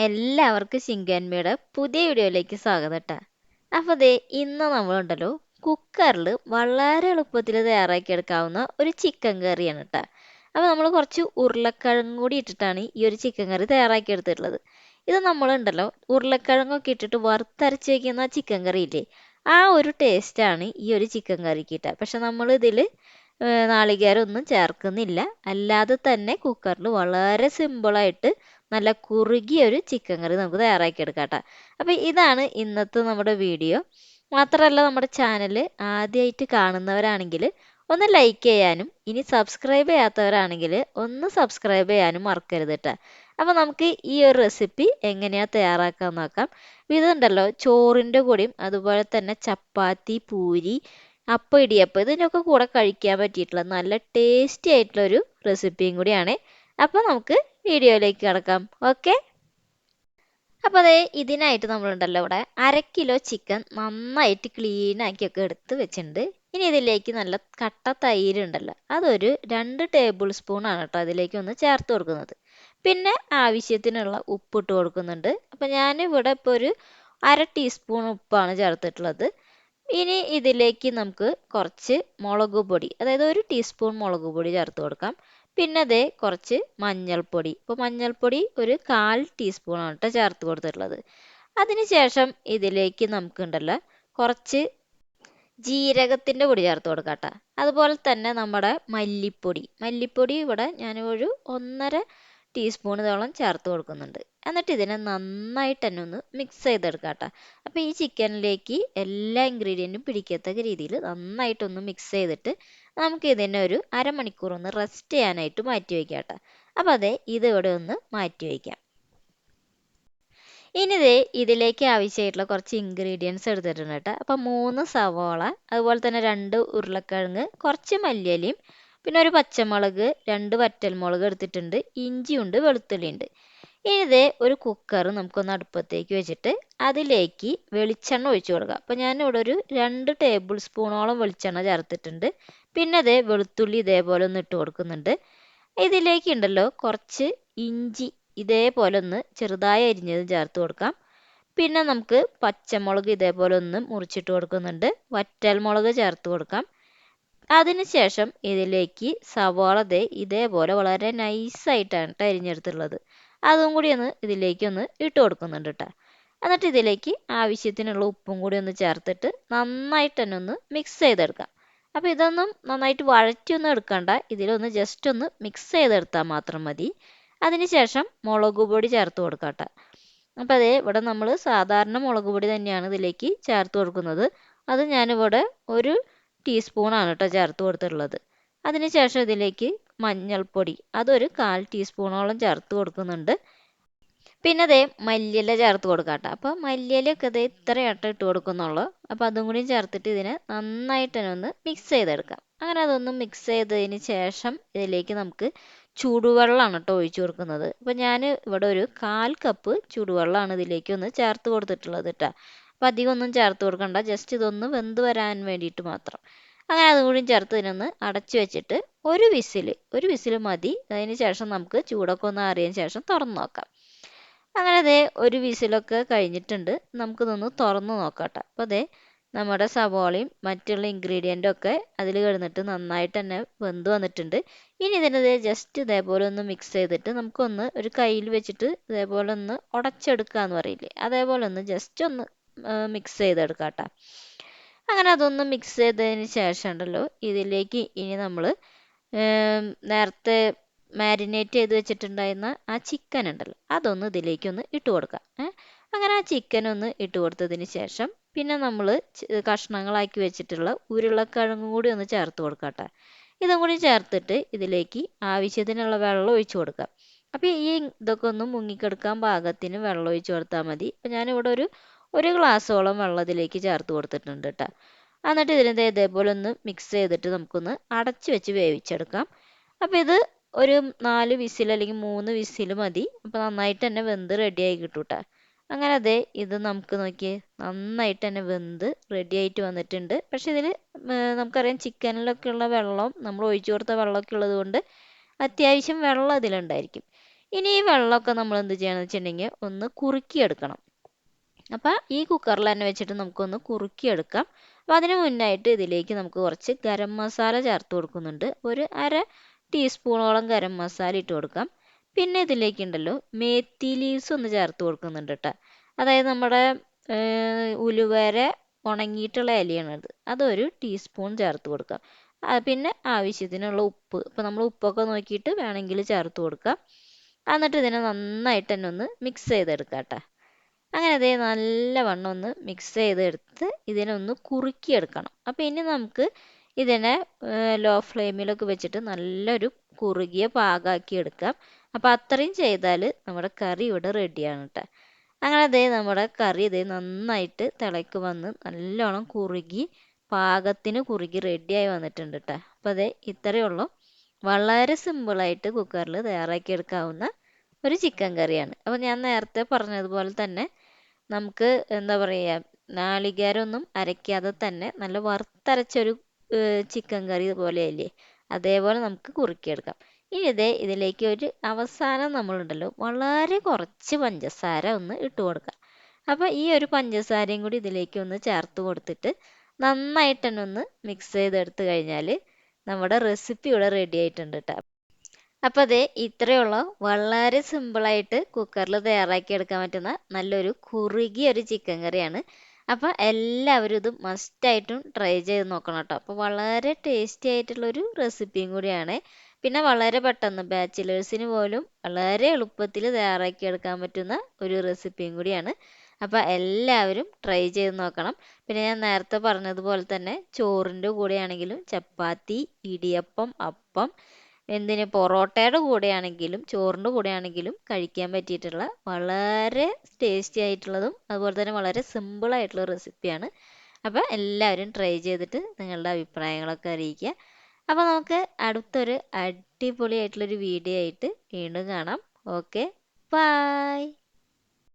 എല്ലാവർക്കും ശിങ്കന്മയുടെ പുതിയ വീഡിയോയിലേക്ക് സ്വാഗതം ട്ടാ. അപ്പോൾ ദേ ഇന്ന് നമ്മളുണ്ടല്ലോ കുക്കറിൽ വളരെ എളുപ്പത്തിൽ തയ്യാറാക്കിയെടുക്കാവുന്ന ഒരു ചിക്കൻ കറിയാണ് ട്ടാ. അപ്പോൾ നമ്മൾ കുറച്ച് ഉരുളക്കിഴങ്ങ് കൂടി ഇട്ടിട്ടാണ് ഈ ഒരു ചിക്കൻ കറി തയ്യാറാക്കിയെടുത്തിട്ടുള്ളത്. ഇത് നമ്മളുണ്ടല്ലോ ഉരുളക്കിഴങ്ങൊക്കെ ഇട്ടിട്ട് വറുത്തരച്ച് വയ്ക്കുന്ന ചിക്കൻ കറി ഇല്ലേ, ആ ഒരു ടേസ്റ്റാണ് ഈ ഒരു ചിക്കൻ കറിക്ക് ട്ടാ. പക്ഷെ നമ്മൾ ഇതിൽ നാളികേരമൊന്നും ചേർക്കുന്നില്ല. അല്ലാതെ തന്നെ കുക്കറിൽ വളരെ സിമ്പിളായിട്ട് നല്ല കുറുകിയ ഒരു ചിക്കൻ കറി നമുക്ക് തയ്യാറാക്കിയെടുക്കാം ട്ടാ. അപ്പോൾ ഇതാണ് ഇന്നത്തെ നമ്മുടെ വീഡിയോ. മാത്രമല്ല നമ്മുടെ ചാനൽ ആദ്യമായിട്ട് കാണുന്നവരാണെങ്കിൽ ഒന്ന് ലൈക്ക് ചെയ്യാനും ഇനി സബ്സ്ക്രൈബ് ചെയ്യാത്തവരാണെങ്കിൽ ഒന്ന് സബ്സ്ക്രൈബ് ചെയ്യാനും മറക്കരുത് ട്ടാ. അപ്പോൾ നമുക്ക് ഈ ഒരു റെസിപ്പി എങ്ങനെയാണ് തയ്യാറാക്കാൻ നോക്കാം. ഇതുണ്ടല്ലോ ചോറിൻ്റെ കൂടെയും അതുപോലെ തന്നെ ചപ്പാത്തി, പൂരി, അപ്പം, ഇടിയപ്പം ഇതിനൊക്കെ കൂടെ കഴിക്കാൻ പറ്റിയിട്ടുള്ള നല്ല ടേസ്റ്റി ആയിട്ടുള്ള ഒരു റെസിപ്പിയും കൂടിയാണ്. അപ്പോൾ നമുക്ക് വീഡിയോയിലേക്ക് കിടക്കാം. ഓക്കെ. അപ്പോൾ അതേ ഇതിനായിട്ട് നമ്മളുണ്ടല്ലോ ഇവിടെ 1/2 കിലോ ചിക്കൻ നന്നായിട്ട് ക്ലീൻ ആക്കിയൊക്കെ എടുത്ത് വെച്ചിട്ടുണ്ട്. ഇനി ഇതിലേക്ക് നല്ല കട്ട തൈര് ഉണ്ടല്ലോ, അതൊരു 2 ടേബിൾ സ്പൂൺ ആണ് കേട്ടോ അതിലേക്ക് ഒന്ന് ചേർത്ത് കൊടുക്കുന്നത്. പിന്നെ ആവശ്യത്തിനുള്ള ഉപ്പിട്ട് കൊടുക്കുന്നുണ്ട്. അപ്പോൾ ഞാനിവിടെ ഇപ്പോൾ ഒരു 1/2 ടീസ്പൂൺ ഉപ്പാണ് ചേർത്തിട്ടുള്ളത്. ഇനി ഇതിലേക്ക് നമുക്ക് കുറച്ച് മുളക് പൊടി, അതായത് 1 ടീസ്പൂൺ മുളക് പൊടി ചേർത്ത് കൊടുക്കാം. പിന്നെ അതേ കുറച്ച് മഞ്ഞൾപ്പൊടി, ഇപ്പോൾ മഞ്ഞൾപ്പൊടി ഒരു 1/4 ടീസ്പൂണാണ് കേട്ടോ ചേർത്ത് കൊടുത്തിട്ടുള്ളത്. അതിനുശേഷം ഇതിലേക്ക് നമുക്കുണ്ടല്ലോ കുറച്ച് ജീരകത്തിൻ്റെ പൊടി ചേർത്ത് കൊടുക്കാം കേട്ടോ. അതുപോലെ തന്നെ നമ്മുടെ മല്ലിപ്പൊടി ഇവിടെ ഞാനൊരു 1.5 ടീസ്പൂണോളം ചേർത്ത് കൊടുക്കുന്നുണ്ട്. എന്നിട്ട് ഇതിനെ നന്നായിട്ട് തന്നെ ഒന്ന് മിക്സ് ചെയ്തെടുക്കാം കേട്ടോ. അപ്പോൾ ഈ ചിക്കനിലേക്ക് എല്ലാ ഇൻഗ്രീഡിയൻറ്റും പിടിക്കത്തക്ക രീതിയിൽ നന്നായിട്ടൊന്ന് മിക്സ് ചെയ്തിട്ട് നമുക്ക് ഇതിനെ ഒരു അരമണിക്കൂർ ഒന്ന് റെസ്റ്റ് ചെയ്യാനായിട്ട് മാറ്റി വയ്ക്കാം കേട്ടോ. അപ്പോൾ അതെ ഇതിവിടെ ഒന്ന് മാറ്റി വയ്ക്കാം. ഇനി ദേ ഇതിലേക്ക് ആവശ്യമായിട്ടുള്ള കുറച്ച് ഇൻഗ്രീഡിയൻസ് എടുത്തിട്ടുണ്ട് കേട്ടോ. അപ്പോൾ 3 സവോള, അതുപോലെ തന്നെ 2 ഉരുളക്കിഴങ്ങ്, കുറച്ച് മല്ലിയിലയും, പിന്നെ ഒരു പച്ചമുളക്, 2 വറ്റൽമുളക് എടുത്തിട്ടുണ്ട്, ഇഞ്ചിയുണ്ട്, വെളുത്തുള്ളിയുണ്ട്. ഇനി ഇതേ ഒരു കുക്കർ നമുക്കൊന്ന് അടുപ്പത്തേക്ക് വെച്ചിട്ട് അതിലേക്ക് വെളിച്ചെണ്ണ ഒഴിച്ചു കൊടുക്കുക. അപ്പോൾ ഞാനിവിടെ ഒരു 2 ടേബിൾ സ്പൂണോളം വെളിച്ചെണ്ണ ചേർത്തിട്ടുണ്ട്. പിന്നെ അതേ വെളുത്തുള്ളി ഇതേപോലെ ഒന്ന് ഇട്ട് കൊടുക്കുന്നുണ്ട്. ഇതിലേക്ക് ഉണ്ടല്ലോ കുറച്ച് ഇഞ്ചി ഇതേപോലെ ഒന്ന് ചെറുതായി അരിഞ്ഞത് ചേർത്ത് കൊടുക്കാം. പിന്നെ നമുക്ക് പച്ചമുളക് ഇതേപോലെ ഒന്ന് മുറിച്ചിട്ട് കൊടുക്കുന്നുണ്ട്. വറ്റൽമുളക് ചേർത്ത് കൊടുക്കാം. അതിനുശേഷം ഇതിലേക്ക് സവാള ഇതേപോലെ വളരെ നൈസായിട്ടാണ് അരിഞ്ഞെടുത്തുള്ളത്. അതും കൂടി ഒന്ന് ഇതിലേക്കൊന്ന് ഇട്ട് കൊടുക്കുന്നുണ്ട് കേട്ടോ. എന്നിട്ട് ഇതിലേക്ക് ആവശ്യത്തിനുള്ള ഉപ്പും കൂടി ഒന്ന് ചേർത്തിട്ട് നന്നായിട്ട് തന്നെ ഒന്ന് മിക്സ് ചെയ്തെടുക്കാം. അപ്പോൾ ഇതൊന്നും നന്നായിട്ട് വഴറ്റിയൊന്നും എടുക്കണ്ട, ഇതിലൊന്ന് ജസ്റ്റ് ഒന്ന് മിക്സ് ചെയ്തെടുത്താൽ മാത്രം മതി. അതിനുശേഷം മുളക് പൊടി ചേർത്ത് കൊടുക്കാം കേട്ടോ. അപ്പോൾ അതേ ഇവിടെ നമ്മൾ സാധാരണ മുളക് പൊടി തന്നെയാണ് ഇതിലേക്ക് ചേർത്ത് കൊടുക്കുന്നത്. അത് ഞാനിവിടെ 1 ടീസ്പൂണാണ് കേട്ടോ ചേർത്ത് കൊടുത്തിട്ടുള്ളത്. അതിനുശേഷം ഇതിലേക്ക് മഞ്ഞൾപ്പൊടി അതൊരു 1/4 ടീസ്പൂണോളം ചേർത്ത് കൊടുക്കുന്നുണ്ട്. പിന്നെ അതേ മല്ലിയില ചേർത്ത് കൊടുക്കാം കേട്ടോ. അപ്പോൾ മല്ലിയിലയൊക്കെ ഇത്രയായിട്ട് ഇട്ട് കൊടുക്കുന്നുള്ളൂ. അപ്പോൾ അതും കൂടി ചേർത്തിട്ട് ഇതിനെ നന്നായിട്ട് തന്നെ ഒന്ന് മിക്സ് ചെയ്തെടുക്കാം. അങ്ങനെ അതൊന്ന് മിക്സ് ചെയ്തതിന് ശേഷം ഇതിലേക്ക് നമുക്ക് ചൂടുവെള്ളമാണ് കേട്ടോ ഒഴിച്ചു കൊടുക്കുന്നത്. അപ്പോൾ ഞാൻ ഇവിടെ ഒരു 1/4 കപ്പ് ചൂടുവെള്ളമാണ് ഇതിലേക്ക് ഒന്ന് ചേർത്ത് കൊടുത്തിട്ടുള്ളത് കേട്ടോ. അപ്പോൾ അധികം ഒന്നും ചേർത്ത് കൊടുക്കണ്ട, ജസ്റ്റ് ഇതൊന്ന് വെന്ത് വരാൻ വേണ്ടിയിട്ട് മാത്രം. അങ്ങനെ അതും കൂടി ചേർത്ത് ഇതിനൊന്ന് അടച്ചു വെച്ചിട്ട് ഒരു വിസിൽ മതി. അതിന് ശേഷം നമുക്ക് ചൂടൊക്കെ ഒന്ന് ആറിയതിന് ശേഷം തുറന്ന് നോക്കാം. അങ്ങനെ ദേ ഒരു വിസിലൊക്കെ കഴിഞ്ഞിട്ടുണ്ട്. നമുക്കിതൊന്ന് തുറന്ന് നോക്കാം കേട്ടോ. അപ്പോൾ ദേ നമ്മുടെ സവോളയും മറ്റുള്ള ഇൻഗ്രീഡിയൻ്റും ഒക്കെ അതിൽ കിടന്നിട്ട് നന്നായിട്ട് തന്നെ വെന്ത് വന്നിട്ടുണ്ട്. ഇനി ഇതിനെ ജസ്റ്റ് ഇതേപോലെ ഒന്ന് മിക്സ് ചെയ്തിട്ട് നമുക്കൊന്ന് ഒരു കയ്യിൽ വെച്ചിട്ട് ഇതേപോലെ ഒന്ന് ഉടച്ചെടുക്കുക എന്ന് പറയില്ലേ, അതേപോലെ ഒന്ന് ജസ്റ്റ് ഒന്ന് മിക്സ് ചെയ്തെടുക്കാം കേട്ടോ. അങ്ങനെ അതൊന്ന് മിക്സ് ചെയ്തതിന് ശേഷം ഉണ്ടല്ലോ ഇതിലേക്ക് ഇനി നമ്മൾ നേരത്തെ മാരിനേറ്റ് ചെയ്ത് വെച്ചിട്ടുണ്ടായിരുന്ന ആ ചിക്കൻ ഉണ്ടല്ലോ അതൊന്ന് ഇതിലേക്കൊന്ന് ഇട്ട് കൊടുക്കാം. അങ്ങനെ ആ ചിക്കൻ ഒന്ന് ഇട്ട് കൊടുത്തതിന് ശേഷം പിന്നെ നമ്മൾ കഷ്ണങ്ങളാക്കി വെച്ചിട്ടുള്ള ഉരുളക്കിഴങ്ങും കൂടി ഒന്ന് ചേർത്ത് കൊടുക്കാം കേട്ടോ. ഇതും കൂടി ചേർത്തിട്ട് ഇതിലേക്ക് ആവശ്യത്തിനുള്ള വെള്ളം ഒഴിച്ചു കൊടുക്കാം. അപ്പോൾ ഈ ഇതൊക്കെ ഒന്ന് മുങ്ങിക്കെടുക്കാൻ പാകത്തിന് വെള്ളം ഒഴിച്ചു കൊടുത്താൽ മതി. അപ്പോൾ ഞാനിവിടെ ഒരു ഗ്ലാസ്സോളം വെള്ളം ഇതിലേക്ക് ചേർത്ത് കൊടുത്തിട്ടുണ്ട് കേട്ടോ. എന്നിട്ട് ഇതിനെ ഇതേപോലെ ഒന്ന് മിക്സ് ചെയ്തിട്ട് നമുക്കൊന്ന് അടച്ചു വെച്ച് വേവിച്ചെടുക്കാം. അപ്പോൾ ഇത് ഒരു 4 വിസിൽ അല്ലെങ്കിൽ 3 വിസിൽ മതി. അപ്പോൾ നന്നായിട്ട് തന്നെ വെന്ത് റെഡിയായി കിട്ടും കേട്ടോ. അങ്ങനെ അതെ ഇത് നമുക്ക് നോക്കിയേ നന്നായിട്ട് തന്നെ വെന്ത് റെഡി ആയിട്ട് വന്നിട്ടുണ്ട്. പക്ഷേ ഇതിൽ നമുക്കറിയാം ചിക്കനിലൊക്കെ ഉള്ള വെള്ളം നമ്മൾ ഒഴിച്ചു കൊടുത്ത വെള്ളമൊക്കെ ഉള്ളത് കൊണ്ട് അത്യാവശ്യം വെള്ളം ഇതിലുണ്ടായിരിക്കും. ഇനി ഈ വെള്ളമൊക്കെ നമ്മൾ എന്ത് ചെയ്യണമെന്ന് വെച്ചിട്ടുണ്ടെങ്കിൽ ഒന്ന് കുറുക്കിയെടുക്കണം. അപ്പം ഈ കുക്കറിൽ തന്നെ വെച്ചിട്ട് നമുക്കൊന്ന് കുറുക്കിയെടുക്കാം. അപ്പോൾ അതിന് മുന്നായിട്ട് ഇതിലേക്ക് നമുക്ക് കുറച്ച് ഗരം മസാല ചേർത്ത് കൊടുക്കുന്നുണ്ട്. ഒരു അര ടീസ്പൂണോളം ഗരം മസാല ഇട്ട് കൊടുക്കാം. പിന്നെ ഇതിലേക്ക് ഉണ്ടല്ലോ മേത്തി ലീവ്സ് ഒന്ന് ചേർത്ത് കൊടുക്കുന്നുണ്ട് കേട്ടോ. അതായത് നമ്മുടെ ഉലുവര ഉണങ്ങിയിട്ടുള്ള ഇലയാണത്. അതൊരു ടീസ്പൂൺ ചേർത്ത് കൊടുക്കാം. പിന്നെ ആവശ്യത്തിനുള്ള ഉപ്പ്. ഇപ്പം നമ്മൾ ഉപ്പൊക്കെ നോക്കിയിട്ട് വേണമെങ്കിൽ ചേർത്ത് കൊടുക്കാം. എന്നിട്ട് ഇതിനെ നന്നായിട്ട് തന്നെ ഒന്ന് മിക്സ് ചെയ്തെടുക്കാം കേട്ടോ. അങ്ങനെ അതേ നല്ലവണ്ണം ഒന്ന് മിക്സ് ചെയ്തെടുത്ത് ഇതിനെ ഒന്ന് കുറുക്കിയെടുക്കണം. അപ്പോൾ ഇനി നമുക്ക് ഇതിനെ ലോ ഫ്ലെയിമിലൊക്കെ വെച്ചിട്ട് നല്ലൊരു കുറുകിയ പാകമാക്കി എടുക്കാം. അപ്പോൾ അത്രയും ചെയ്താൽ നമ്മുടെ കറി ഇവിടെ റെഡിയാണ് കേട്ടോ. അങ്ങനെ ദേ നമ്മുടെ കറി ഇതേ നന്നായിട്ട് തിളയ്ക്ക് വന്ന് നല്ലോണം കുറുകി പാകത്തിന് കുറുകി റെഡിയായി വന്നിട്ടുണ്ട് കേട്ടോ. അപ്പോൾ അതേ ഇത്രയേ ഉള്ളൂ. വളരെ സിമ്പിളായിട്ട് കുക്കറിൽ തയ്യാറാക്കി എടുക്കാവുന്ന ഒരു ചിക്കൻ കറിയാണ്. അപ്പോൾ ഞാൻ നേരത്തെ പറഞ്ഞതുപോലെ തന്നെ നമുക്ക് എന്താ പറയുക, നാളികേരമൊന്നും അരയ്ക്കാതെ തന്നെ നല്ല വറുത്തരച്ചൊരു ചിക്കൻ കറി പോലെയല്ലേ, അതേപോലെ നമുക്ക് കുറുക്കിയെടുക്കാം. ഇനി ഇതിലേക്ക് ഒരു അവസാനം നമ്മളുണ്ടല്ലോ വളരെ കുറച്ച് പഞ്ചസാര ഒന്ന് ഇട്ട് കൊടുക്കാം. അപ്പോൾ ഈ ഒരു പഞ്ചസാരയും കൂടി ഇതിലേക്ക് ഒന്ന് ചേർത്ത് കൊടുത്തിട്ട് നന്നായിട്ട് തന്നെ ഒന്ന് മിക്സ് ചെയ്തെടുത്ത് കഴിഞ്ഞാൽ നമ്മുടെ റെസിപ്പി ഇവിടെ റെഡി ആയിട്ടുണ്ട് കേട്ടോ. അപ്പോൾ അതെ ഇത്രയേ ഉള്ളൂ. വളരെ സിമ്പിളായിട്ട് കുക്കറിൽ തയ്യാറാക്കി എടുക്കാൻ പറ്റുന്ന നല്ലൊരു കുറുകിയ ഒരു ചിക്കൻ കറിയാണ്. അപ്പോൾ എല്ലാവരും ഇത് മസ്റ്റായിട്ടും ട്രൈ ചെയ്ത് നോക്കണം കേട്ടോ. അപ്പോൾ വളരെ ടേസ്റ്റി ആയിട്ടുള്ളൊരു റെസിപ്പിയും കൂടിയാണ്. പിന്നെ വളരെ പെട്ടെന്ന് ബാച്ചിലേഴ്സിന് പോലും വളരെ എളുപ്പത്തിൽ തയ്യാറാക്കി എടുക്കാൻ പറ്റുന്ന ഒരു റെസിപ്പിയും കൂടിയാണ്. അപ്പോൾ എല്ലാവരും ട്രൈ ചെയ്ത് നോക്കണം. പിന്നെ ഞാൻ നേരത്തെ പറഞ്ഞതുപോലെ തന്നെ ചോറിൻ്റെ കൂടെയാണെങ്കിലും ചപ്പാത്തി, ഇടിയപ്പം, അപ്പം, എന്തിന് പൊറോട്ടയുടെ കൂടെയാണെങ്കിലും ചോറിൻ്റെ കൂടെയാണെങ്കിലും കഴിക്കാൻ പറ്റിയിട്ടുള്ള വളരെ ടേസ്റ്റി ആയിട്ടുള്ളതും അതുപോലെ തന്നെ വളരെ സിമ്പിൾ ആയിട്ടുള്ള റെസിപ്പിയാണ്. അപ്പോൾ എല്ലാവരും ട്രൈ ചെയ്തിട്ട് നിങ്ങളുടെ അഭിപ്രായങ്ങളൊക്കെ അറിയിക്കുക. അപ്പോൾ നമുക്ക് അടുത്തൊരു അടിപൊളിയായിട്ടുള്ളൊരു വീഡിയോ ആയിട്ട് വീണ്ടും കാണാം. Okay, by.